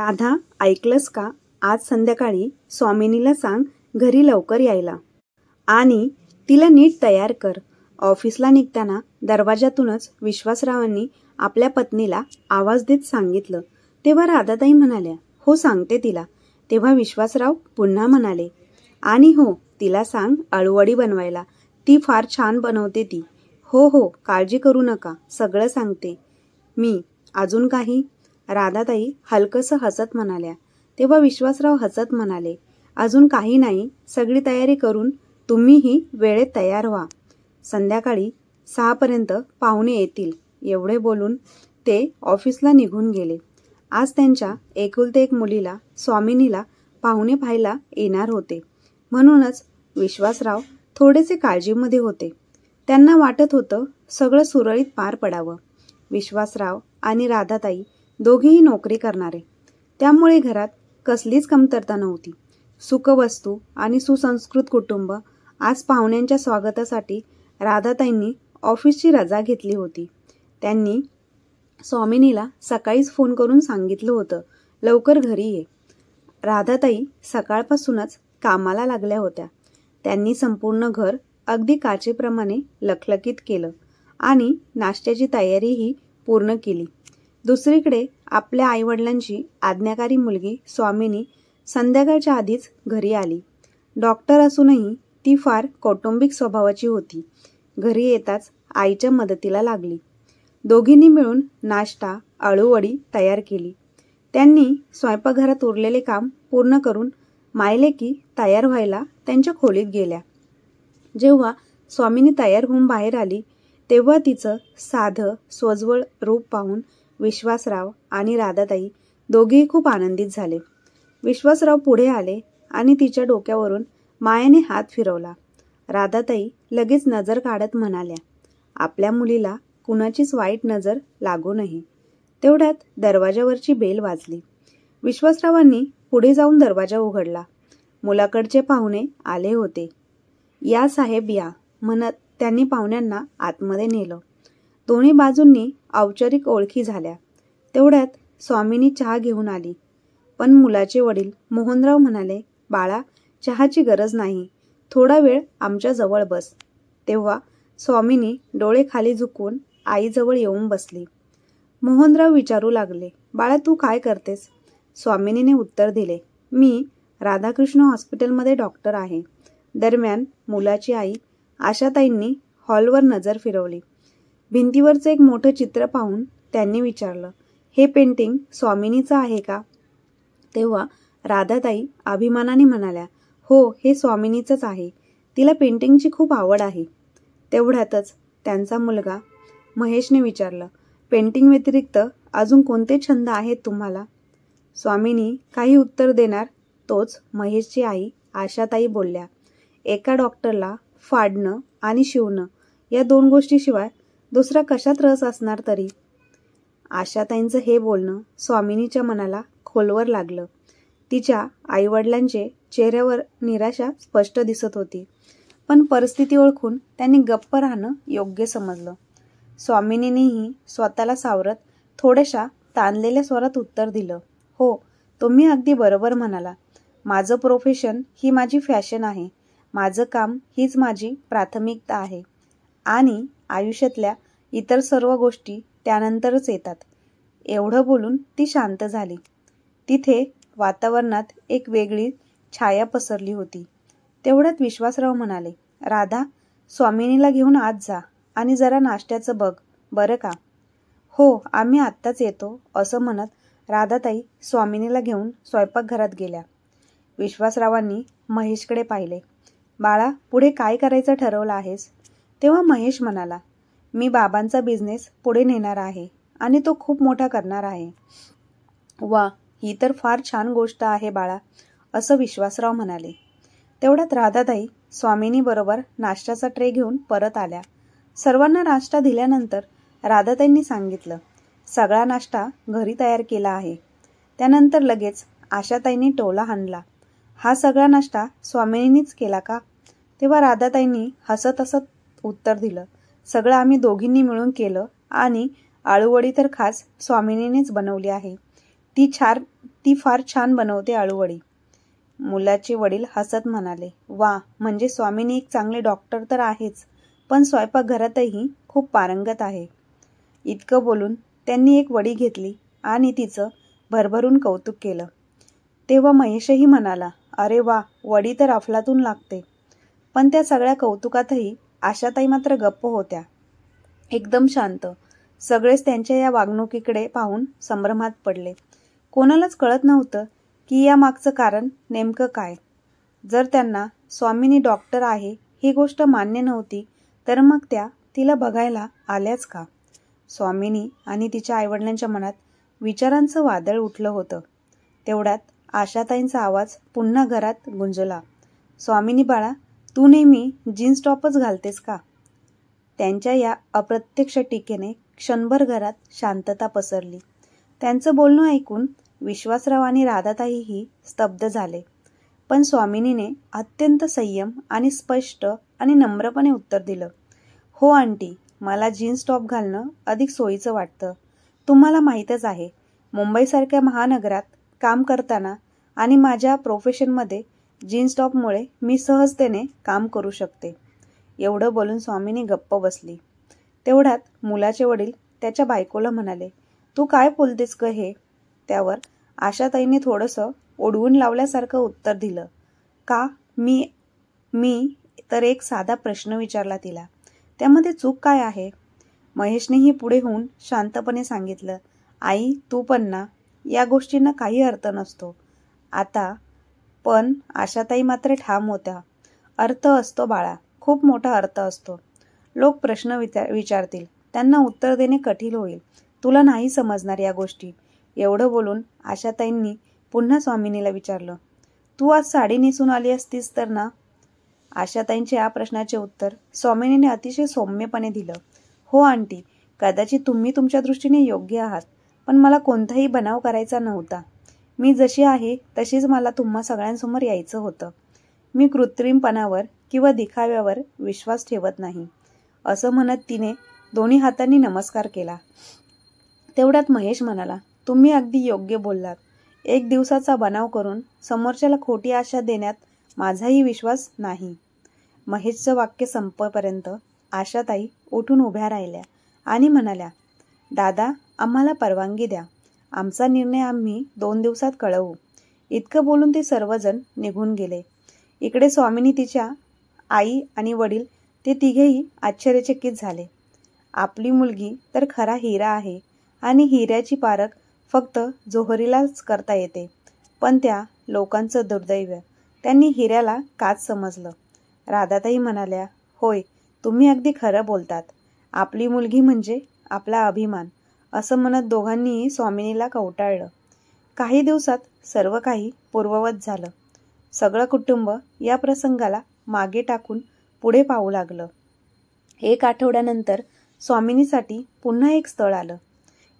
राधा, ऐकलंस का? आज संध्याकाळी स्वामिनीला सांग घरी लवकर यायला आणि तिला नीट तयार कर. ऑफिसला निघताना दरवाजातूनच विश्वासरावांनी आपल्या पत्नीला आवाज देत सांगितलं. तेव्हा राधाताई म्हणाल्या, हो सांगते तिला. तेव्हा विश्वासराव पुन्हा म्हणाले, आणि हो तिला सांग अळूवडी बनवायला. ती फार छान बनवते ती. हो हो, काळजी करू नका, सगळं सांगते मी. अजून काही? राधाताई हलकसं हसत म्हणाल्या. तेव्हा विश्वासराव हसत म्हणाले, अजून काही नाही, सगळी तयारी करून तुम्हीही वेळेत तयार व्हा. संध्याकाळी 6 पर्यंत पाहुणे येतील. एवढे बोलून ते ऑफिसला निघून गेले. आज त्यांच्या एकुलते एक मुलीला, स्वामिनीला पाहुणे पाहायला येणार होते. म्हणूनच विश्वासराव थोडेसे काळजीमध्ये होते. त्यांना वाटत होतं सगळं सुरळीत पार पडावं. विश्वासराव आणि राधाताई दोघेही नोकरी करणारे, त्यामुळे घरात कसलीच कमतरता नव्हती. सुखवस्तू आणि सुसंस्कृत कुटुंब. आज पाहुण्यांच्या स्वागतासाठी राधाताईंनी ऑफिसची रजा घेतली होती. त्यांनी स्वामिनीला सकाळीच फोन करून सांगितलं होतं, लवकर घरी ये. राधाताई सकाळपासूनच कामाला लागल्या होत्या. त्यांनी संपूर्ण घर अगदी काचेप्रमाणे लखलखीत केलं आणि नाश्त्याची तयारीही पूर्ण केली. दुसरीकडे आपल्या आईवडिलांची आज्ञाकारी मुलगी स्वामिनी संध्याकाळच्या आधीच घरी आली. डॉक्टर असूनही ती फार कौटुंबिक स्वभावाची होती. घरी येताच आईच्या मदतीला लागली. दोघींनी मिळून नाश्ता, अळूवडी तयार केली. त्यांनी स्वयंपाकघरात उरलेले काम पूर्ण करून मायलेकी तयार व्हायला त्यांच्या खोलीत गेल्या. जेव्हा स्वामिनी तयार होऊन बाहेर आली, तेव्हा तिचं साधं स्वज्वळ रूप पाहून विश्वासराव आणि राधाताई दोघेही खूप आनंदित झाले. विश्वासराव पुढे आले आणि तिच्या डोक्यावरून मायेने हात फिरवला. राधाताई लगेच नजर काढत म्हणाल्या, आपल्या मुलीला कुणाचीच वाईट नजर लागू नये. तेवढ्यात दरवाजावरची बेल वाजली. विश्वासरावांनी पुढे जाऊन दरवाजा उघडला. मुलाकडचे पाहुणे आले होते. या साहेब या, म्हणत त्यांनी पाहुण्यांना आतमध्ये नेलं. दोन्ही बाजूंनी औपचारिक ओळखी झाल्या. तेवढ्यात स्वामिनी चहा घेऊन आली. पण मुलाचे वडील मोहनराव म्हणाले, बाळा, चहाची गरज नाही, थोडा वेळ आमच्या जवळ बस. तेव्हा स्वामिनी डोळे खाली झुकवून आईजवळ येऊन बसली. मोहनराव विचारू लागले, बाळा तू काय करतेस? स्वामिनीने उत्तर दिले, मी राधाकृष्ण हॉस्पिटलमध्ये डॉक्टर आहे. दरम्यान मुलाची आई आशाताईंनी हॉलवर नजर फिरवली. भिंतीवरचं एक मोठं चित्र पाहून त्यांनी विचारलं, हे पेंटिंग स्वामिनीचं आहे का? तेव्हा राधाताई अभिमानाने म्हणाल्या, हो हे स्वामिनीचंच आहे. तिला पेंटिंगची खूप आवड आहे. तेवढ्यातच त्यांचा मुलगा महेशने विचारलं, पेंटिंग व्यतिरिक्त अजून कोणते छंद आहेत तुम्हाला? स्वामिनी काही उत्तर देणार तोच महेशची आई आशाताई बोलल्या, एका डॉक्टरला फाडणं आणि शिवणं या 2 गोष्टीशिवाय दुसरा कशात रस असणार तरी? आशाताईंचं हे बोलणं स्वामिनीच्या मनाला खोलवर लागलं. तिच्या आईवडिलांचे चेहऱ्यावर निराशा स्पष्ट दिसत होती. पण परिस्थिती ओळखून त्यांनी गप्प राहणं योग्य समजलं. स्वामिनीनेही स्वतःला सावरत थोड्याशा ताणलेल्या स्वरात उत्तर दिलं, हो तुम्ही अगदी बरोबर म्हणाला. माझं प्रोफेशन ही माझी फॅशन आहे. माझं काम हीच माझी प्राथमिकता आहे आणि आयुष्यातल्या इतर सर्व गोष्टी त्यानंतरच येतात. एवढं बोलून ती शांत झाली. तिथे वातावरणात एक वेगळी छाया पसरली होती. तेवढ्यात विश्वासराव म्हणाले, राधा, स्वामिनीला घेऊन आत जा आणि जरा नाश्त्याचं बघ बरं का? हो आम्ही आत्ताच येतो, असं म्हणत राधाताई स्वामिनीला घेऊन स्वयंपाकघरात गेल्या. विश्वासरावांनी महेशकडे पाहिले, बाळा पुढे काय करायचं ठरवलं आहेस? तेव्हा महेश म्हणाला, मी बाबांचा बिझनेस पुढे नेणार आहे आणि तो खूप मोठा करणार आहे. वा, ही तर फार छान गोष्ट आहे बाळा, असं विश्वासराव म्हणाले. तेवढ्यात राधाताई स्वामिनी बरोबर नाश्त्याचा ट्रे घेऊन परत आल्या. सर्वांना नाश्ता दिल्यानंतर राधाताईंनी सांगितलं, सगळा नाश्ता घरी तयार केला आहे. त्यानंतर लगेच आशाताईंनी टोला हाणला, हा सगळा नाश्ता स्वामिनीनीच केला का? तेव्हा राधाताईंनी हसत हसत उत्तर दिलं, सगळं आम्ही दोघींनी मिळून केलं आणि आळूवडी तर खास स्वामिनीनेच बनवली आहे. ती ती फार छान बनवते आळूवडी. मुलाचे वडील हसत म्हणाले, वा, म्हणजे स्वामिनी एक चांगले डॉक्टर तर आहेच, पण स्वयंपाकघरातही खूप पारंगत आहे. इतकं बोलून त्यांनी एक वडी घेतली आणि तिचं भरभरून कौतुक केलं. तेव्हा महेशही म्हणाला, अरे वा, वडी तर अफलातून लागते. पण त्या सगळ्या कौतुकातही आशाताई मात्र गप्प होत्या, एकदम शांत. सगळेच त्यांच्या या वागणुकीकडे पाहून संभ्रमात पडले. कोणालाच कळत नव्हतं की या मागचं कारण नेमकं काय. जर त्यांना स्वामिनी डॉक्टर आहे ही गोष्ट मान्य नव्हती, तर मग त्या तिला बघायला आल्याच का? स्वामिनी आणि तिच्या आईवडिलांच्या मनात विचारांचं वादळ उठलं होतं. तेवढ्यात आशाताईंचा आवाज पुन्हा घरात गुंजला, स्वामिनी बाळा, तू नेहमी जीन्स टॉपच घालतेस का? त्यांच्या या अप्रत्यक्ष टीकेने क्षणभर घरात शांतता पसरली. त्यांचं बोलणं ऐकून विश्वासराव आणि राधाताईही स्तब्ध झाले. पण स्वामिनीने अत्यंत संयम आणि स्पष्ट आणि नम्रपणे उत्तर दिलं, हो आंटी, मला जीन्स टॉप घालणं अधिक सोयीचं वाटतं. तुम्हाला माहीतच आहे, मुंबईसारख्या महानगरात काम करताना आणि माझ्या प्रोफेशनमध्ये जीन्स टॉपमुळे मी सहजतेने काम करू शकते. एवढं बोलून स्वामिनी गप्प बसली. तेवढ्यात मुलाचे वडील त्याच्या बायकोला म्हणाले, तू काय बोलतेस ग हे? त्यावर आशाताईंनी थोडंसं ओढवून लावल्यासारखं उत्तर दिलं, का? मी तर एक साधा प्रश्न विचारला तिला, त्यामध्ये चूक काय आहे? महेशनेही पुढे होऊन शांतपणे सांगितलं, आई, तू पण ना, या गोष्टींना काही अर्थ नसतो. आता पण आशाताई मात्र ठाम होत्या, अर्थ असतो बाळा, खूप मोठा अर्थ असतो. लोक प्रश्न विचारतील, त्यांना उत्तर देणे कठीण होईल, तुला नाही समजणार या गोष्टी. एवढं बोलून आशाताईंनी पुन्हा स्वामिनीला विचारलं, तू आज साडी नेसून आली असतीस तर ना? आशाताईंच्या या प्रश्नाचे उत्तर स्वामिनीने अतिशय सौम्यपणे दिलं, हो आंटी, कदाचित तुम्ही तुमच्या दृष्टीने योग्य आहात, पण मला कोणताही बनाव करायचा नव्हता. मी जशी आहे तशीच मला तुम्हा सगळ्यांसमोर यायचं होतं. मी कृत्रिमपणावर किंवा दिखाव्यावर विश्वास ठेवत नाही. असं म्हणत तिने दोन्ही हातांनी नमस्कार केला. तेवढ्यात महेश म्हणाला, तुम्ही अगदी योग्य बोललात. एक दिवसाचा बनाव करून समोरच्याला खोटी आशा देण्यात माझाही विश्वास नाही. महेशचं वाक्य संपेपर्यंत आशाताई उठून उभ्या राहिल्या आणि म्हणाल्या, दादा, आम्हाला परवानगी द्या. आमचा निर्णय आम्ही 2 दिवसात कळवू. इतकं बोलून ते सर्वजण निघून गेले. इकडे स्वामिनी, तिच्या आई आणि वडील ते तिघेही आश्चर्यचकित झाले. आपली मुलगी तर खरा हिरा आहे आणि हिऱ्याची पारख फक्त जोहरीलाच करता येते, पण त्या लोकांचं दुर्दैव, त्यांनी हिऱ्याला काच समजलं. राधाताई म्हणाल्या, होय, तुम्ही अगदी खरं बोलतात. आपली मुलगी म्हणजे आपला अभिमान. असं म्हणत दोघांनीही स्वामिनीला कवटाळलं. काही दिवसात सर्व काही पूर्ववत झालं. सगळं कुटुंब या प्रसंगाला मागे टाकून पुढे पाहू लागलं. 1 आठवड्यानंतर स्वामिनीसाठी पुन्हा एक स्थळ आलं.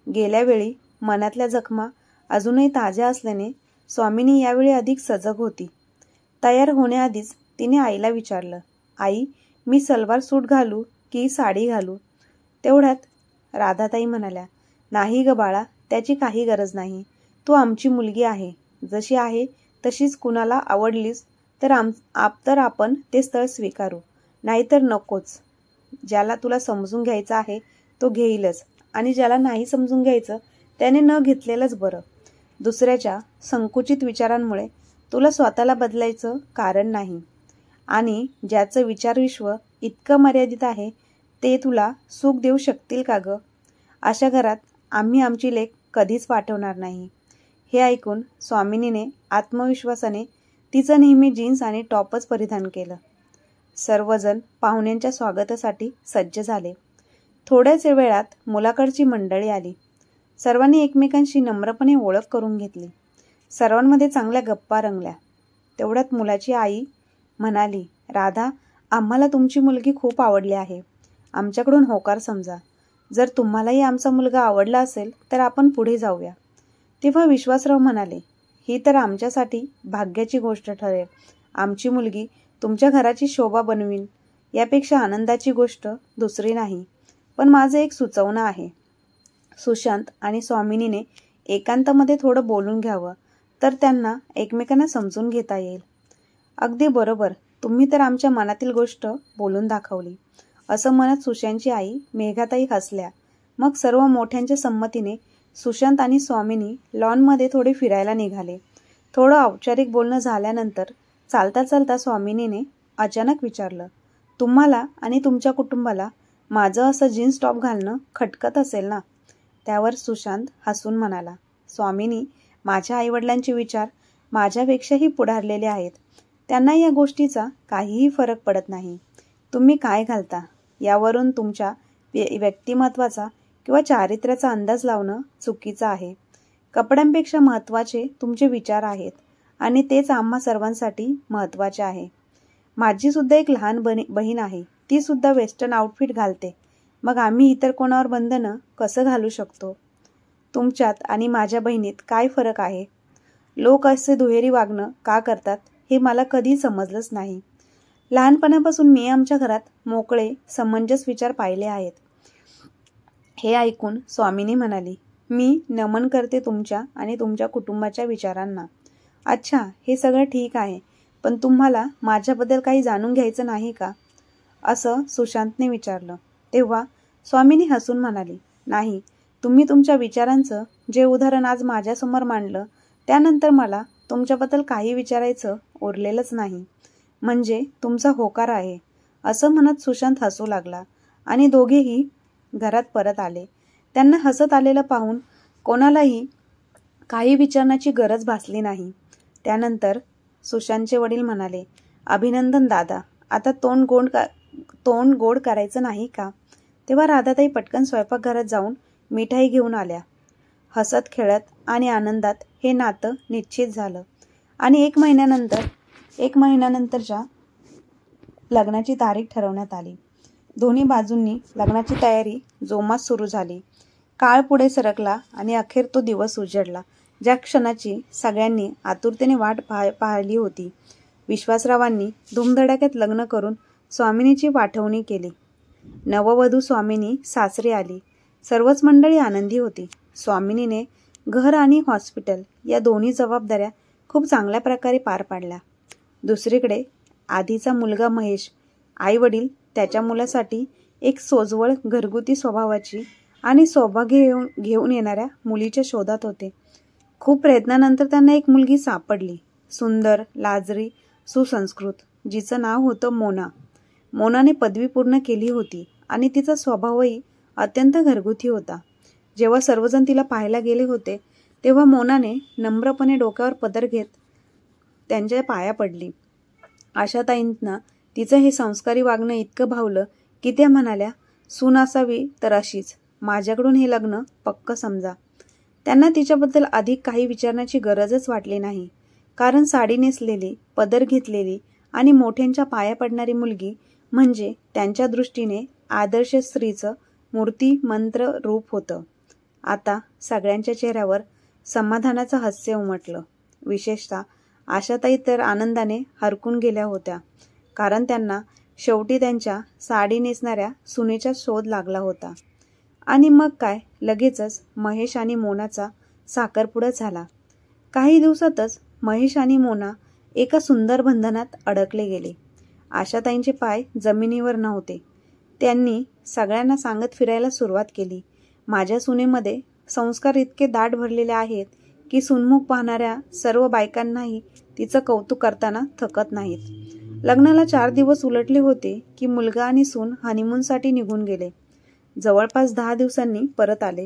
गेल्या वेळी मनातल्या जखमा अजूनही ताज्या असल्याने स्वामिनी यावेळी अधिक सजग होती. तयार होण्याआधीच तिने आईला विचारलं, आई, मी सलवार सूट घालू की साडी घालू? तेवढ्यात राधाताई म्हणाल्या, नाही ग बाळा, त्याची काही गरज नाही. तू आमची मुलगी आहे. जशी आहे तशीच. कुणाला आवडलीस तर आपण ते स्थळ स्वीकारू, नाहीतर नकोच. ज्याला तुला समजून घ्यायचं आहे तो घेईलच, आणि ज्याला नाही समजून घ्यायचं त्याने न घेतलेलंच बरं. दुसऱ्याच्या संकुचित विचारांमुळे तुला स्वतःला बदलायचं कारण नाही. आणि ज्याचं विचारविश्व इतकं मर्यादित आहे ते तुला सुख देऊ शकतील का ग? अशा घरात आम्ही आमची लेक कधीच पाठवणार नाही. हे ऐकून स्वामिनीने आत्मविश्वासाने तिचं नेहमी जीन्स आणि टॉपच परिधान केलं. सर्वजण पाहुण्यांच्या स्वागतासाठी सज्ज झाले. थोड्याच वेळात मुलाकडची मंडळी आली. सर्वांनी एकमेकांशी नम्रपणे ओळख करून घेतली. सर्वांमध्ये चांगल्या गप्पा रंगल्या. तेवढ्यात मुलाची आई म्हणाली, राधा, आम्हाला तुमची मुलगी खूप आवडली आहे. आमच्याकडून होकार समजा. जर तुम्हालाही आमचा मुलगा आवडला असेल तर आपण पुढे जाऊया. तेव्हा विश्वासराव म्हणाले, ही तर आमच्यासाठी भाग्याची गोष्ट ठरेल. आमची मुलगी तुमच्या घराची शोभा बनवीन, यापेक्षा आनंदाची गोष्ट दुसरी नाही. पण माझं एक सुचवणं आहे. सुशांत आणि स्वामिनीने एकांतामध्ये थोडं बोलून घ्यावं. तर त्यांना एकमेकांना समजून घेता येईल. अगदी बरोबर, तुम्ही तर आमच्या मनातील गोष्ट बोलून दाखवली, असं म्हणत सुशांतची आई मेघाताई हसल्या. मग सर्व मोठ्यांच्या संमतीने सुशांत आणि स्वामिनी लॉनमध्ये थोडे फिरायला निघाले. थोडं औपचारिक बोलणं झाल्यानंतर चालता चालता स्वामिनीने अचानक विचारलं, तुम्हाला आणि तुमच्या कुटुंबाला माझं असं जीन्स टॉप घालणं खटकत असेल ना? त्यावर सुशांत हसून म्हणाला, स्वामिनी, माझ्या आईवडिलांचे विचार माझ्यापेक्षाही पुढारलेले आहेत. त्यांना या गोष्टीचा काहीही फरक पडत नाही. तुम्ही काय घालता यावरून तुमच्या व्यक्तिमत्वाचा किंवा चारित्र्याचा अंदाज लावणं चुकीचं आहे. कपड्यांपेक्षा महत्त्वाचे तुमचे विचार आहेत आणि तेच आम्हा सर्वांसाठी महत्त्वाचे आहे. माझी सुद्धा एक लहान बहीण आहे. ती सुद्धा वेस्टर्न आउटफिट घालते. मग आम्ही इतर कोणावर बंधनं कसं घालू शकतो? तुमच्यात आणि माझ्या बहिणीत काय फरक आहे? लोक असे दुहेरी वागणं का करतात हे मला कधी समजलंच नाही. लहानपणापासून मी आमच्या घरात मोकळे समंजस विचार पाहिले आहेत. हे ऐकून स्वामिनी म्हणाली, मी नमन करते तुमच्या आणि तुमच्या कुटुंबाच्या विचारांना. अच्छा, हे सगळं ठीक आहे, पण तुम्हाला माझ्याबद्दल काही जाणून घ्यायचं नाही का? असं सुशांतने विचारलं. तेव्हा स्वामिनी हसून म्हणाली, नाही, तुम्ही तुमच्या विचारांचं जे उदाहरण आज माझ्यासमोर मांडलं त्यानंतर मला तुमच्याबद्दल काही विचारायचं उरलेलंच नाही. म्हणजे तुमचा होकार आहे. असं म्हणत सुशांत हसू लागला आणि दोघेही घरात परत आले. त्यांना हसत आलेलं पाहून कोणालाही काही विचारण्याची गरज भासली नाही. त्यानंतर सुशांतचे वडील म्हणाले, अभिनंदन दादा, आता तोंड गोड करायचं नाही का? तेव्हा राधाताई पटकन स्वयंपाकघरात जाऊन मिठाई घेऊन आल्या. हसत खेळत आणि आनंदात हे नातं निश्चित झालं आणि एक महिन्यानंतरच्या लग्नाची तारीख ठरवण्यात आली. दोन्ही बाजूंनी लग्नाची तयारी जोमात सुरू झाली. काळ पुढे सरकला आणि अखेर तो दिवस उजडला ज्या क्षणाची सगळ्यांनी आतुरतेने वाट पाहिली होती. विश्वासरावांनी धूमधडाक्यात लग्न करून स्वामिनीची पाठवणी केली. नववधू स्वामिनी सासरी आली. सर्वच मंडळी आनंदी होती. स्वामिनीने घर आणि हॉस्पिटल या दोन्ही जबाबदाऱ्या खूप चांगल्या प्रकारे पार पाडल्या. दुसरीकडे आधीचा मुलगा महेश, आई वडील त्याच्या मुलासाठी एक सोजवळ घरगुती स्वभावाची आणि सौभाग्य घेऊन येणाऱ्या मुलीच्या शोधात होते. खूप प्रयत्नानंतर त्यांना एक मुलगी सापडली. सुंदर, लाजरी, सुसंस्कृत, जिचं नाव होतं मोना. मोनाने पदवी पूर्ण केली होती आणि तिचा स्वभावही अत्यंत घरगुती होता. जेव्हा सर्वजण तिला पाहायला गेले होते तेव्हा मोनाने नम्रपणे डोक्यावर पदर घेत त्यांच्या पाया पडली. आशाताईंना तिचं हे संस्कारी वागणं इतकं भावलं की त्या म्हणाल्या, सून असावी तर अशीच, माझ्याकडून हे लग्न पक्क समजा. त्यांना तिच्याबद्दल अधिक काही विचारण्याची गरजच वाटली नाही, कारण साडी नेसलेली, पदर घेतलेली आणि मोठ्यांच्या पाया पडणारी मुलगी म्हणजे त्यांच्या दृष्टीने आदर्श स्त्रीचं मूर्तिमंत्र रूप होतं. आता सगळ्यांच्या चेहऱ्यावर समाधानाचं हास्य उमटलं. विशेषतः आशाताई तर आनंदाने हरकून गेल्या होत्या, कारण त्यांना शेवटी त्यांच्या साडी नेसणाऱ्या सुनेचा शोध लागला होता. आणि मग काय, लगेचच महेश आणि मोनाचा साखरपुडा झाला. काही दिवसातच महेश आणि मोना एका सुंदर बंधनात अडकले गेले. आशाताईंचे पाय जमिनीवर नव्हते. त्यांनी सगळ्यांना सांगत फिरायला सुरुवात केली, माझ्या सुनेमध्ये संस्कार इतके दाट भरलेले आहेत की सुनमुख पाहणाऱ्या सर्व बायकांनाही तिचं कौतुक करताना थकत नाहीत. लग्नाला 4 दिवस उलटले होते की मुलगा आणि सून हनीमूनसाठी निघून गेले. जवळपास 10 दिवसांनी परत आले.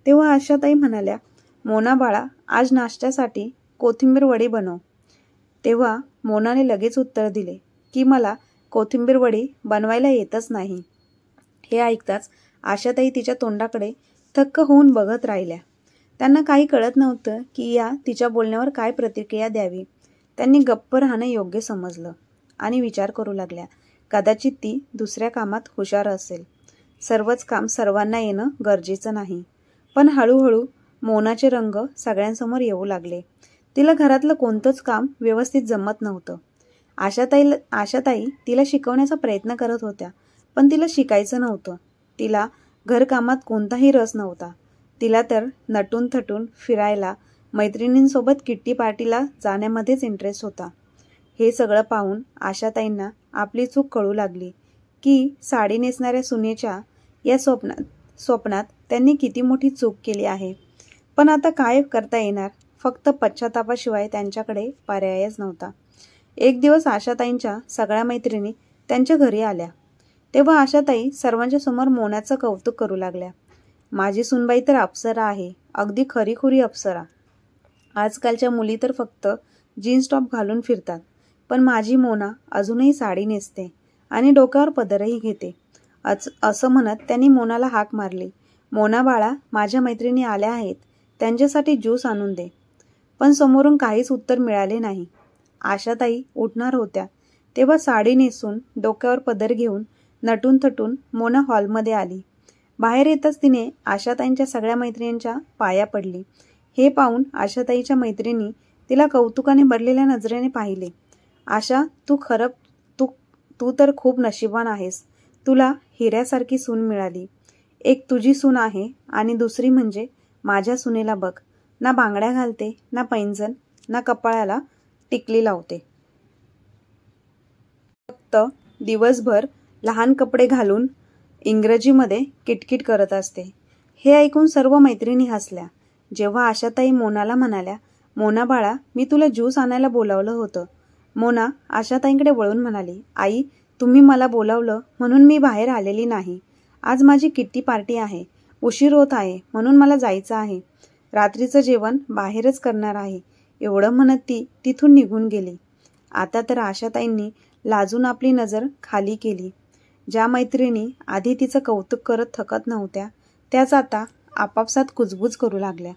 तेव्हा आशाताई म्हणाल्या, मोना बाळा, आज नाश्त्यासाठी कोथिंबीर वडी बनव. तेव्हा मोनाने लगेच उत्तर दिले की मला कोथिंबीर वडी बनवायला येतच नाही. हे ऐकताच आशाताई तिच्या तोंडाकडे थक्क होऊन बघत राहिल्या. त्यांना काही कळत नव्हतं की या तिच्या बोलण्यावर काय प्रतिक्रिया द्यावी. त्यांनी गप्प राहणं योग्य समजलं आणि विचार करू लागल्या, कदाचित ती दुसऱ्या कामात हुशार असेल. सर्वच काम सर्वांना येणं गरजेचं नाही. पण हळूहळू मोनाचे रंग सगळ्यांसमोर येऊ लागले. तिला घरातलं कोणतंच काम व्यवस्थित जमत नव्हतं. आशाताई तिला शिकवण्याचा प्रयत्न करत होत्या, पण तिला शिकायचं नव्हतं. तिला घरकामात कोणताही रस नव्हता. तिला तर नटून थटून फिरायला, मैत्रिणींसोबत किट्टी पार्टीला जाण्यामध्येच इंटरेस्ट होता. हे सगळं पाहून आशाताईंना आपली चूक कळू लागली की साडी नेसणाऱ्या सुनेच्या या स्वप्नात त्यांनी किती मोठी चूक केली आहे. पण आता काय करता येणार, फक्त पश्चातापाशिवाय त्यांच्याकडे पर्यायच नव्हता. एक दिवस आशाताईंच्या सगळ्या मैत्रिणी त्यांच्या घरी आल्या. तेव्हा आशाताई सर्वांच्या समोर मोनाचं कौतुक करू लागल्या. माझी सुनबाई तर अप्सरा आहे, अगदी खरीखुरी अप्सरा. आजकालच्या मुली तर फक्त जीन्स टॉप घालून फिरतात, पण माझी मोना अजूनही साडी नेसते आणि डोक्यावर पदरही घेते. असं म्हणत त्यांनी मोनाला हाक मारली. मोना बाळा, माझ्या मैत्रिणी आल्या आहेत, त्यांच्यासाठी ज्यूस आणून दे. पण समोरून काहीच उत्तर मिळाले नाही. आशाताई उठणार होत्या तेव्हा साडी नेसून डोक्यावर पदर घेऊन नटून थटून मोना हॉलमध्ये आली. बाहेर येताच तिने आशाताईंच्या सगळ्या मैत्रिणींच्या पाया पडली. हे पाहून आशाताईच्या मैत्रिणी तिला कौतुकाने भरलेल्या नजरेने पाहिले. आशा, तू तर खूप नशिबान आहेस. तुला हिऱ्यासारखी सून मिळाली. एक तुझी सून आहे आणि दुसरी म्हणजे माझ्या सुनेला बघ, ना बांगड्या घालते, ना पैंजण, ना कपाळाला टिकली लावते. फक्त दिवसभर लहान कपडे घालून इंग्रजीमध्ये किटकिट करत असते. हे ऐकून सर्व मैत्रिणी हसल्या. जेव्हा आशाताई मोनाला म्हणाल्या, मोना बाळा, मी तुला ज्यूस आणायला बोलावलं होतं. मोना आशाताईंकडे वळून म्हणाली, आई, तुम्ही मला बोलावलं म्हणून मी बाहेर आलेली नाही. आज माझी किट्टी पार्टी आहे, उशीर होत आहे म्हणून मला जायचं आहे. रात्रीचं जेवण बाहेरच करणार आहे. एवढं म्हणत ती तिथून निघून गेली. आता तर आशाताईंनी लाजून आपली नजर खाली केली. ज्या मैत्रिणी आधी तिचं कौतुक करत थकत नव्हत्या, त्याच आता आपापसात कुजबूज करू लागल्या.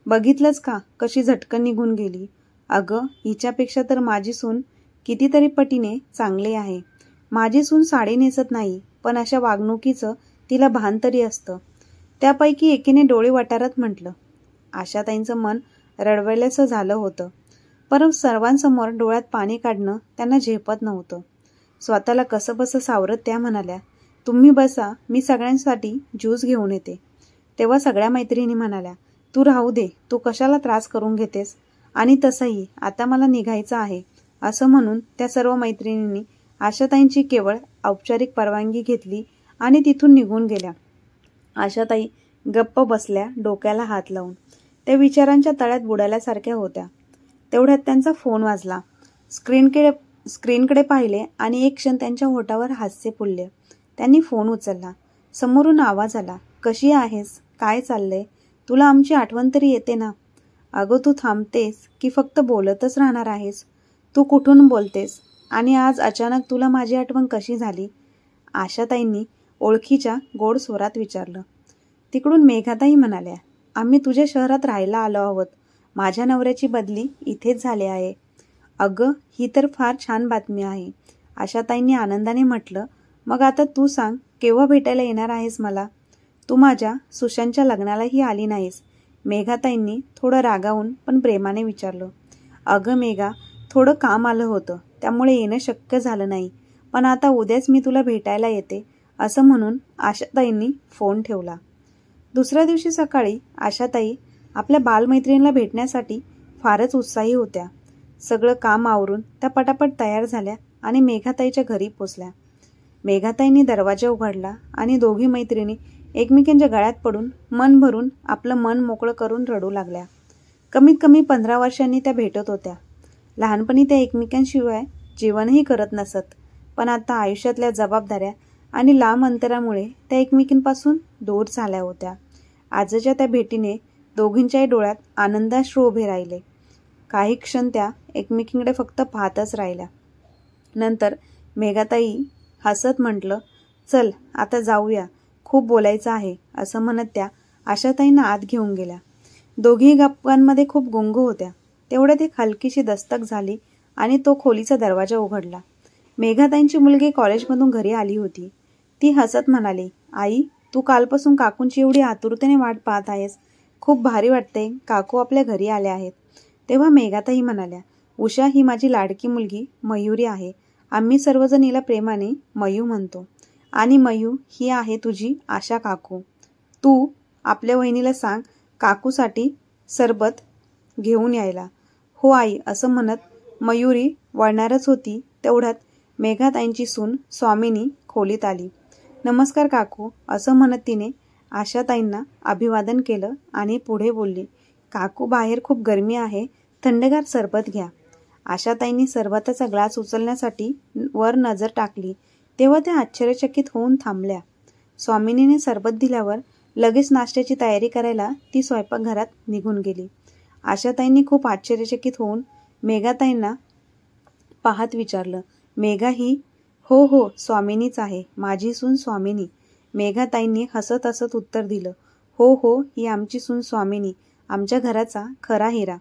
बघितलंच का कशी झटकन निघून गेली. अगं, हिच्यापेक्षा तर माझी सून कितीतरी पटीने चांगली आहे. माझी सून साडी नेसत नाही, पण अशा वागणुकीचं तिला भान तरी असतं. त्यापैकी एकीने डोळे वाटारत म्हटलं. आशाताईंचं मन रडवेल्याचं झालं होतं, पण सर्वांसमोर डोळ्यात पाणी काढणं त्यांना झेपत नव्हतं. स्वतःला कसंबसं सावरत त्या म्हणाल्या, तुम्ही बसा, मी सगळ्यांसाठी ज्यूस घेऊन येते. तेव्हा सगळ्या मैत्रिणी म्हणाल्या, तू राहू दे, तू कशाला त्रास करून घेतेस, आणि तसंही आता मला निघायचं आहे. असं म्हणून त्या सर्व मैत्रिणींनी आशाताईंची केवळ औपचारिक परवानगी घेतली आणि तिथून निघून गेल्या. आशाताई गप्प बसल्या, डोक्याला हात लावून. त्या विचारांच्या तळ्यात बुडाल्यासारख्या होत्या. तेवढ्यात त्यांचा फोन वाजला. स्क्रीनकडे पाहिले आणि एक क्षण त्यांच्या होठावर हास्य फुलले. त्यांनी फोन उचलला. समोरून आवाज आला, कशी आहेस, काय चाललंय, तुला आमची आठवण तरी येते ना. अगं, तू थांबतेस की फक्त बोलतच राहणार आहेस. तू कुठून बोलतेस आणि आज अचानक तुला माझी आठवण कशी झाली. आशाताईंनी ओळखीच्या गोड स्वरात विचारलं. तिकडून मेघाताई म्हणाल्या, आम्ही तुझ्या शहरात राहायला आलो आहोत. माझ्या नवऱ्याची बदली इथेच झाली आहे. अगं, ही तर फार छान बातमी आहे. आशाताईंनी आनंदाने म्हटलं. मग आता तू सांग, केव्हा भेटायला येणार आहेस मला. तू माझ्या सुशांतच्या लग्नालाही आली नाहीस. मेघाताईंनी थोडं रागावून पण प्रेमाने विचारलं. अगं मेघा, थोडं काम आलं होतं, त्यामुळे येणं शक्य झालं नाही. पण आता उद्याच मी तुला भेटायला येते. असं म्हणून आशाताईंनी फोन ठेवला. दुसऱ्या दिवशी सकाळी आशाताई आपल्या बालमैत्रिणीला भेटण्यासाठी फारच उत्साही होत्या. सगळं काम आवरून त्या पटापट तयार झाल्या आणि मेघाताईच्या घरी पोचल्या. मेघाताईंनी दरवाजा उघडला आणि दोघी मैत्रिणी एकमेकांच्या गळ्यात पडून मन भरून आपलं मन मोकळं करून रडू लागल्या. कमीत कमी 15 वर्षांनी त्या भेटत होत्या. लहानपणी त्या एकमेकांशिवाय जेवणही करत नसत, पण आता आयुष्यातल्या जबाबदाऱ्या आणि लांब अंतरामुळे त्या एकमेकींपासून दूर झाल्या होत्या. आजच्या त्या भेटीने दोघींच्याही डोळ्यात आनंदाश्रू उभे राहिले. काही क्षण त्या एकमेकींकडे फक्त पाहतच राहिल्या. नंतर मेघाताई हसत म्हटलं, चल आता जाऊया, खूप बोलायचं आहे. असं म्हणत त्या आशाताईंना आत घेऊन गेल्या. दोघी गप्पांमध्ये खूप गुंग होत्या. तेवढ्यात एक हलकीशी दस्तक झाली आणि तो खोलीचा दरवाजा उघडला. मेघाताईंची मुलगी कॉलेजमधून घरी आली होती. ती हसत म्हणाली, आई, तू कालपासून काकूंची एवढी आतुरतेने वाट पाहत आहेस. खूप भारी वाटते, काकू आपल्या घरी आल्या आहेत. तेव्हा मेघाताई म्हणाल्या, उषा ही माझी लाडकी मुलगी मयुरी आहे. आम्ही सर्वजण हिला प्रेमाने मयू म्हणतो. आणि मयू ही आहे तुझी आशा काकू. तू आपल्या वहिनीला सांग काकूसाठी सरबत घेऊन यायला. हो आई असं म्हणत मयुरी वळणारच होती तेवढ्यात मेघाताईंची सून स्वामिनी खोलीत आली. नमस्कार काकू असं म्हणत तिने आशाताईंना अभिवादन केलं आणि पुढे बोलली, काकू बाहेर खूप गरमी आहे, थंडगार सरबत घ्या. आशाताईंनी सरबताचा ग्लास उचलण्यासाठी वर नजर टाकली तेव्हा त्या आश्चर्यचकित होऊन थांबल्या. स्वामिनीने सरबत दिल्यावर लगेच नाश्त्याची तयारी करायला ती स्वयंपाकघरात निघून गेली. आशाताईंनी खूप आश्चर्यचकित होऊन मेघाताईंना पाहत विचारलं, मेघा ही? हो हो स्वामिनीच आहे, माझी सून स्वामिनी. मेघाताईंनी हसत हसत उत्तर दिलं, हो हो ही आमची सून स्वामिनी, आमच्या घराचा खरा हिरा.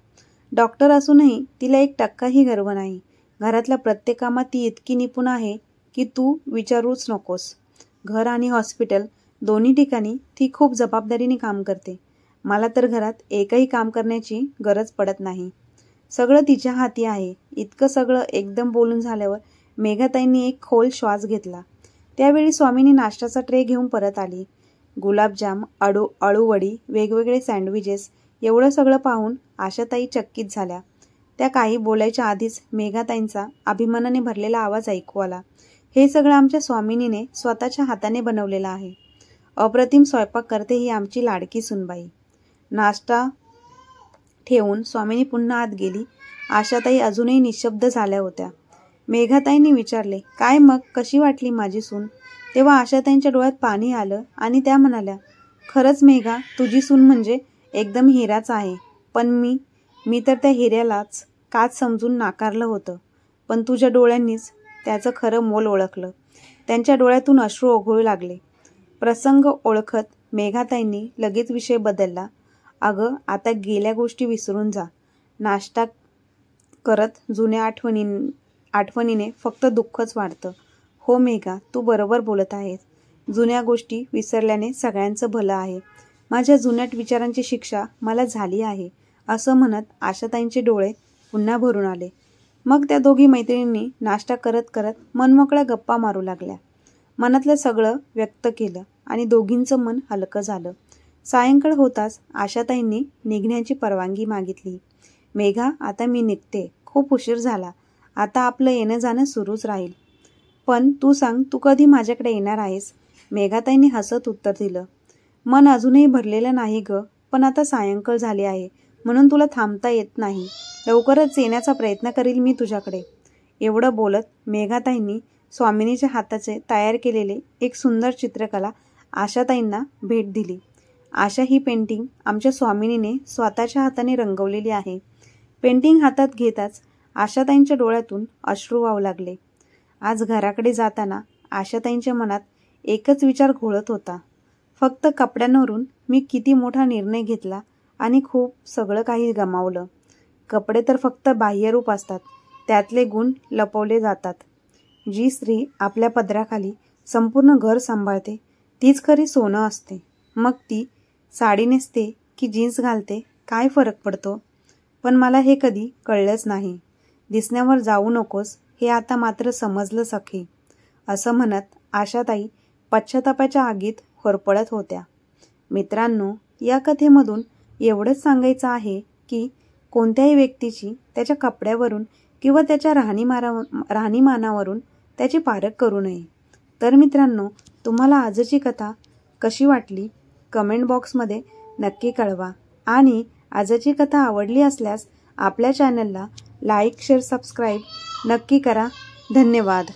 डॉक्टर असूनही तिला 1% गर्व नाही. घरातल्या प्रत्येक कामात ती इतकी निपुण आहे की तू विचारूच नकोस. घर आणि हॉस्पिटल दोन्ही ठिकाणी ती खूप जबाबदारीने काम करते. मला तर घरात एकही काम करण्याची गरज पडत नाही. सगळं तिच्या हाती आहे. इतकं सगळं एकदम बोलून झाल्यावर मेघाताईंनी एक खोल श्वास घेतला. त्यावेळी स्वामिनी नाश्त्याचा ट्रे घेऊन परत आली. गुलाबजाम, अळूवडी, वेगवेगळे सँडविचेस एवढं सगळं पाहून आशाताई चकित झाल्या. त्या काही बोलायच्या आधीच मेघाताईंचा अभिमानाने भरलेला आवाज ऐकू आला, हे सगळं आमच्या स्वामिनीने स्वतःच्या हाताने बनवलेलं आहे. अप्रतिम स्वयंपाक करते ही आमची लाडकी सुनबाई. नाश्ता ठेवून स्वामिनी पुन्हा आत गेली. आशाताई अजूनही निशब्द झाल्या होत्या. मेघाताईंनी विचारले, काय मग कशी वाटली माझी सून? तेव्हा आशाताईंच्या डोळ्यात पाणी आलं आणि त्या म्हणाल्या, खरंच मेघा तुझी सून म्हणजे एकदम हिराच आहे. पण मी तर त्या हिऱ्यालाच काच समजून नाकारलं होतं. पण तुझ्या डोळ्यांनीच त्याचं खरं मोल ओळखलं. त्यांच्या डोळ्यातून अश्रू ओघळू लागले. प्रसंग ओळखत मेघाताईंनी लगेच विषय बदलला. अगं आता गेल्या गोष्टी विसरून जा. नाश्ता करत जुन्या आठवणीने फक्त दुःखच वाढतं. हो मेघा तू बरोबर बोलत आहेस. जुन्या गोष्टी विसरल्याने सगळ्यांचं भलं आहे. माझ्या जुन्याट विचारांची शिक्षा मला झाली आहे असं म्हणत आशाताईंचे डोळे पुन्हा भरून आले. मग त्या दोघी मैत्रिणींनी नाश्ता करत करत मनमोकळ्या गप्पा मारू लागल्या. मनातलं सगळं व्यक्त केलं आणि दोघींचं मन हलकं झालं. सायंकाळ होताच आशाताईंनी निघण्याची परवानगी मागितली. मेघा आता मी निघते, खूप उशीर झाला. आता आपलं येणं जाणं सुरूच राहील. पण तू सांग तू कधी माझ्याकडे येणार आहेस? मेघाताईंनी हसत उत्तर दिलं, मन अजूनही भरलेलं नाही ग, पण आता सायंकाळ झाली आहे म्हणून तुला थांबता येत नाही. लवकरच येण्याचा प्रयत्न करील मी तुझ्याकडे. एवढं बोलत मेघाताईंनी स्वामिनीच्या हाताचे तयार केलेले एक सुंदर चित्रकला आशाताईंना भेट दिली. आशा ही पेंटिंग आमच्या स्वामिनीने स्वतःच्या हाताने रंगवलेली आहे. पेंटिंग हातात घेताच आशाताईंच्या डोळ्यातून अश्रू वाहू लागले. आज घराकडे जाताना आशाताईंच्या मनात एकच विचार घोळत होता, फक्त कपड्यांवरून मी किती मोठा निर्णय घेतला आणि खूप सगळं काही गमावलं. कपडे तर फक्त बाह्यरूप असतात, त्यातले गुण लपवले जातात. जी स्त्री आपल्या पदराखाली संपूर्ण घर सांभाळते तीच खरी सोनं असते. मग ती साडी नेसते की जीन्स घालते काय फरक पडतो? पण मला हे कधी कळलंच नाही. दिसण्यावर जाऊ नकोस हे आता मात्र समजलं सखे. असं म्हणत आशाताई पश्चातापाच्या आगीत होरपळत होत्या. मित्रांनो, या कथेमधून एवढंच सांगायचं आहे की कोणत्याही व्यक्तीची त्याच्या कपड्यावरून किंवा त्याच्या राहणीमानावरून त्याची पारख करू नये. तर मित्रांनो, तुम्हाला आजची कथा कशी वाटली कमेंट बॉक्समध्ये नक्की कळवा. आणि आजची कथा आवडली असल्यास आपल्या चॅनलला लाईक, शेअर, सबस्क्राईब नक्की करा. धन्यवाद.